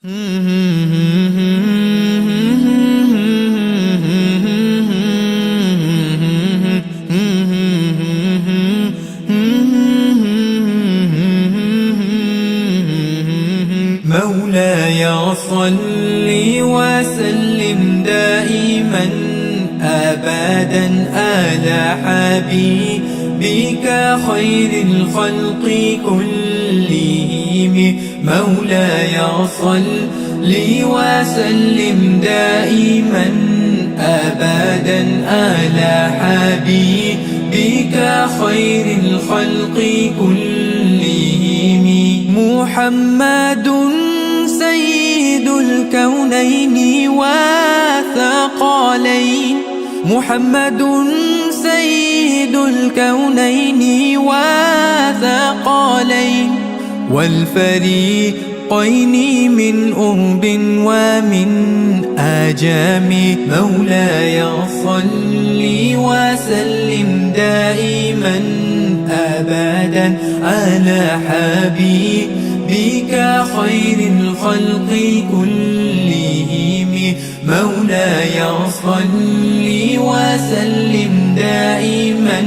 مولاي صل وسلم دائما أبدا على حبيبك خير الخلق كلهم. مولاي صل وسلم دائما أبدا على حبيبك خير الخلق كلهم. محمد سيد الكونين والثقلين، محمد سيد الكونين والثقلين والفريقين من أرب ومن آجام. مولاي صل وسلم دائما أبدا على حبيبك خير الخلق كلهم. مولاي صل وسلم دائما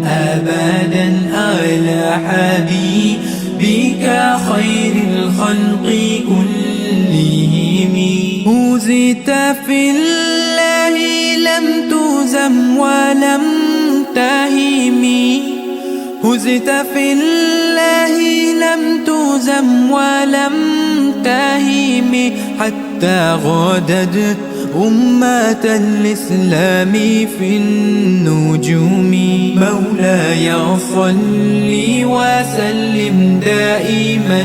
أبدا على حبيبك خير الخلق كلهم. هزت في الله لم تزم ولم تهم، هزت في الله لم تزم ولم تهم، حتى غادت أمة الإسلام في النجوم. مولاي صل وسلم دائما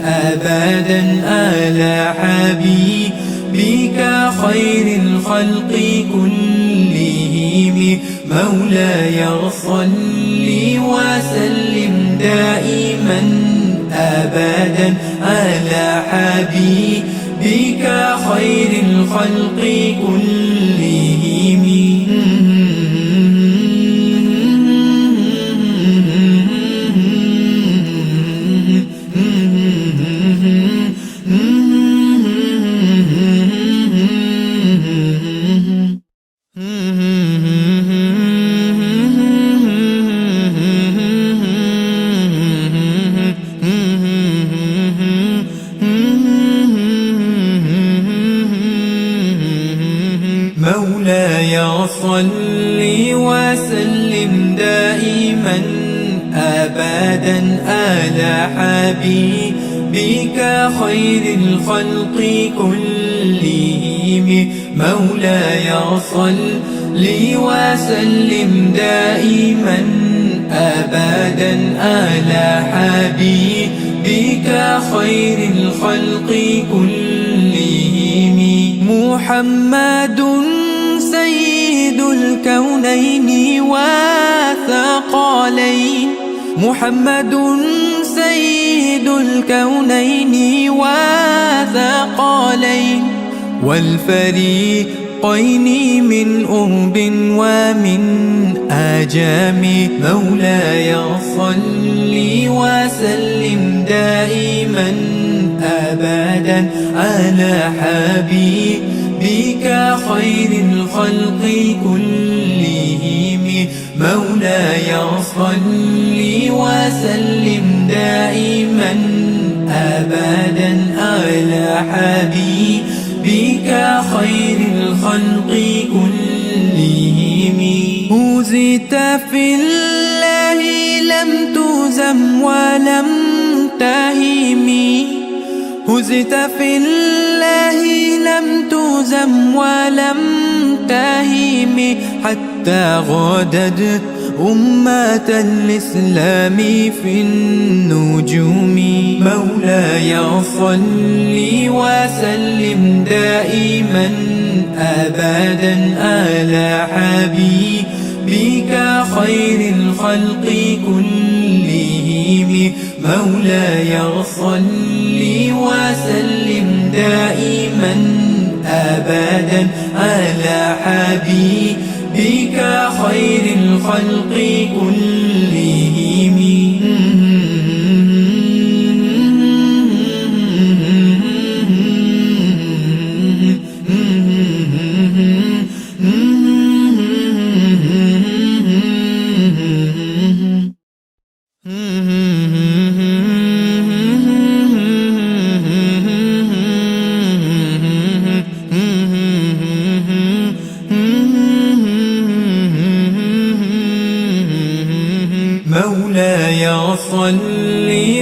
أبدا على حبيبك خير الخلق كلهم. مولاي صل وسلم دائما أبدا على حبيبك خير الخلق كلهم. مولاي صل وسلم دائما أبدا على حبيبك خير الخلق كلهم. مولاي صل وسلم دائما أبدا على حبيبك خير الخلق كلهم. محمد سيد الكونين والثقلين، محمد سيد الكونين والثقلين والفريقين من أرب ومن آجام. مولاي صل وسلم دائما أبدا على حبيبك خير الخلق كلهم. مولاي صل وسلم دائما أبدا على حبيبك خير الخلق كلهم. هزت في الله لم تزم ولم تهم، هزت في الله لم تزم ولم تهم، حتى غادت أمة الإسلام في النجوم. مولاي صل وسلم دائما أبدا على حبيبك خير الخلق كلهم. مولاي صل وسلم دائما أبدا على حبيبك خير الخلق كلهم.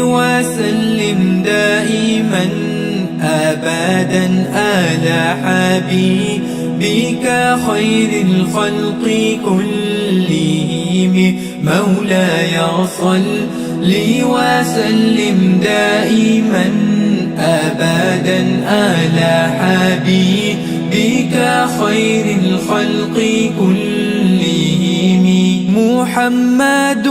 وسلم دائما أبدا على حبيبك خير الخلق كلهم. مولاي صل وسلم دائما أبدا على حبيبك خير الخلق كلهم. محمد